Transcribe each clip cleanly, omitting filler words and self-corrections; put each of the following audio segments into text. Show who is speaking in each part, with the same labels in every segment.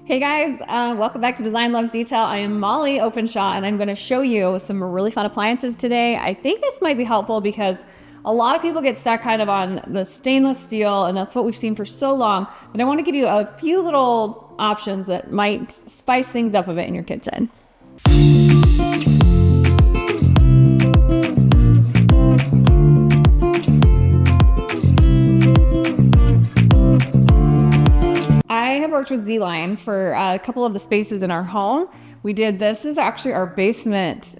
Speaker 1: Hey guys, welcome back to Design Loves Detail. I am Molly Openshaw and I'm going to show you some really fun appliances today. I think this might be helpful because a lot of people get stuck kind of on the stainless steel and that's what we've seen for so long. But I want to give you a few little options that might spice things up a bit in your kitchen. I have worked with Z-Line for a couple of the spaces in our home. This is actually our basement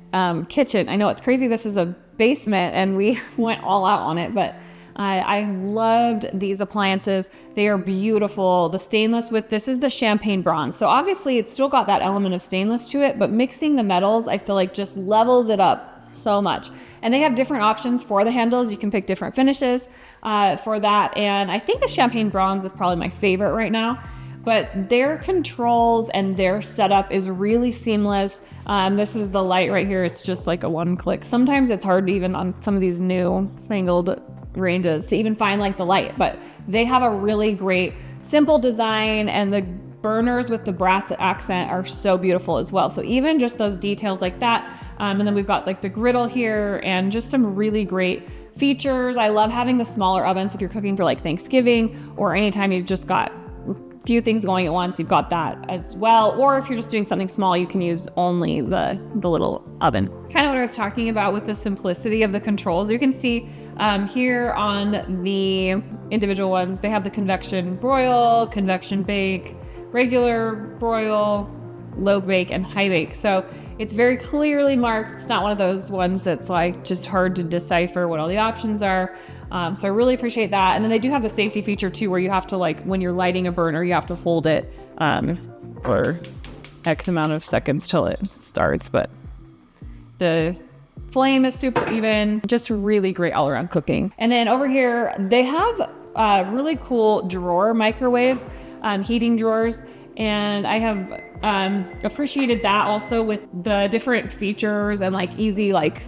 Speaker 1: kitchen. I know it's crazy, this is a basement and we went all out on it, but I loved these appliances. They are beautiful. The stainless this is the champagne bronze. So obviously it's still got that element of stainless to it, but mixing the metals, I feel like just levels it up so much. And they have different options for the handles. You can pick different finishes for that. And I think the champagne bronze is probably my favorite right now. But their controls and their setup is really seamless. This is the light right here. It's just like a one click. Sometimes it's hard even on some of these new fangled ranges to even find like the light, but they have a really great simple design, and the burners with the brass accent are so beautiful as well. So even just those details like that. And then we've got like the griddle here and just some really great features. I love having the smaller ovens if you're cooking for like Thanksgiving or anytime you've just got few things going at once, you've got that as well. Or if you're just doing something small, you can use only the little oven. Kind of what I was talking about with the simplicity of the controls. You can see here on the individual ones, they have the convection broil, convection bake, regular broil, low bake, and high bake. So it's very clearly marked. It's not one of those ones that's like just hard to decipher what all the options are. So I really appreciate that. And then they do have the safety feature too, where you have to, like, when you're lighting a burner, you have to hold it for X amount of seconds till it starts. But the flame is super even, just really great all around cooking. And then over here, they have really cool drawer microwaves, heating drawers. And I have appreciated that also with the different features and like easy, like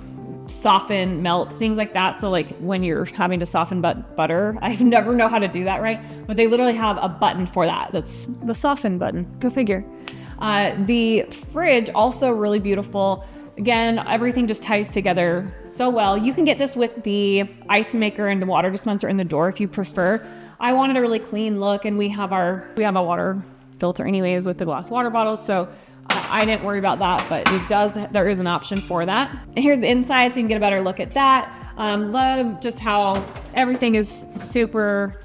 Speaker 1: soften, melt, things like that. So like when you're having to soften butter, I never know how to do that right, but they literally have a button for that. That's the soften button, go figure. The fridge, also really beautiful. Again, everything just ties together so well. You can get this with the ice maker and the water dispenser in the door if you prefer. I wanted a really clean look, and we have a water filter anyways with the glass water bottles, so I didn't worry about that, but there is an option for that. And here's the inside, so you can get a better look at that. Love just how everything is super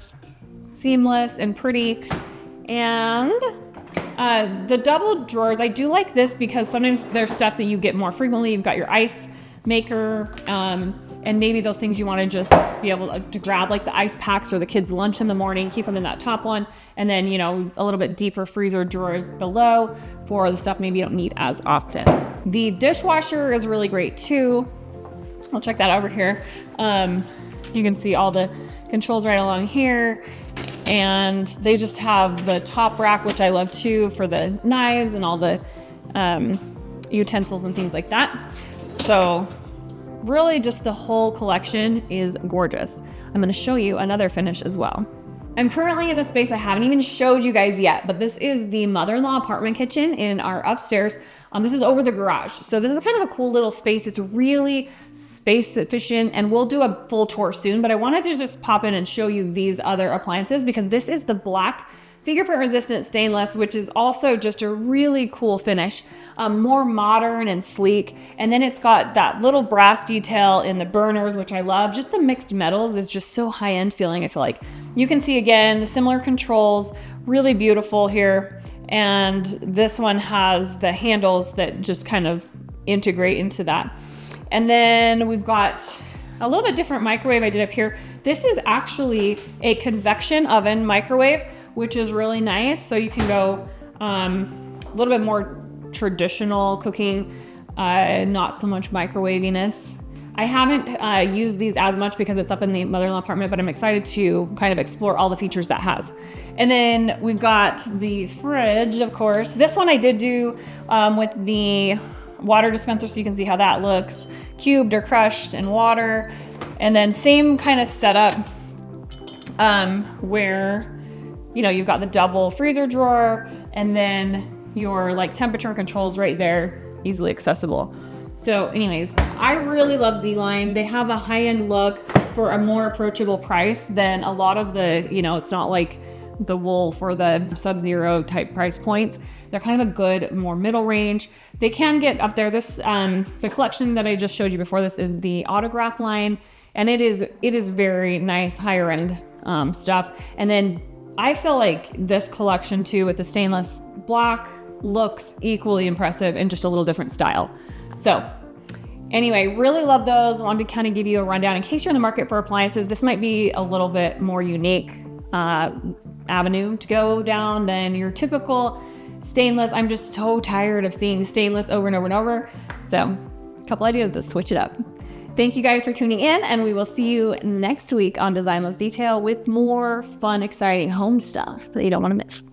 Speaker 1: seamless and pretty. And the double drawers, I do like this because sometimes there's stuff that you get more frequently. You've got your ice maker, and maybe those things you want to just be able to grab, like the ice packs or the kids' lunch in the morning, keep them in that top one. And then, you know, a little bit deeper freezer drawers below for the stuff maybe you don't need as often. The dishwasher is really great too. I'll check that over here. You can see all the controls right along here. And they just have the top rack, which I love too, for the knives and all the utensils and things like that. So really just the whole collection is gorgeous. I'm going to show you another finish as well. I'm currently in a space I haven't even showed you guys yet, but this is the mother-in-law apartment kitchen in our upstairs. This is over the garage. So this is kind of a cool little space. It's really space efficient, and we'll do a full tour soon, but I wanted to just pop in and show you these other appliances because this is the black fingerprint resistant stainless, which is also just a really cool finish, more modern and sleek. And then it's got that little brass detail in the burners, which I love. Just the mixed metals is just so high-end feeling, I feel like. You can see again the similar controls, really beautiful here. And this one has the handles that just kind of integrate into that. And then we've got a little bit different microwave I did up here. This is actually a convection oven microwave, which is really nice. So you can go a little bit more traditional cooking, not so much microwaviness. I haven't used these as much because it's up in the mother-in-law apartment, but I'm excited to kind of explore all the features that has. And then we've got the fridge, of course. This one I did do with the water dispenser, so you can see how that looks. Cubed or crushed in water. And then same kind of setup where, you know, you've got the double freezer drawer And then your like temperature controls right there, easily accessible. So anyways, I really love Z-Line. They have a high-end look for a more approachable price than a lot of the, it's not like the Wolf or the Sub-Zero type price points. They're kind of a good, more middle range. They can get up there. This, the collection that I just showed you before this is the Autograph line, and it is very nice, higher end stuff. And then I feel like this collection too with the stainless black looks equally impressive in just a little different style. So anyway, really love those. Wanted to kind of give you a rundown in case you're in the market for appliances. This might be a little bit more unique avenue to go down than your typical stainless. I'm just so tired of seeing stainless over and over and over. So a couple ideas to switch it up. Thank you guys for tuning in, and we will see you next week on Design Loves Detail with more fun, exciting home stuff that you don't want to miss.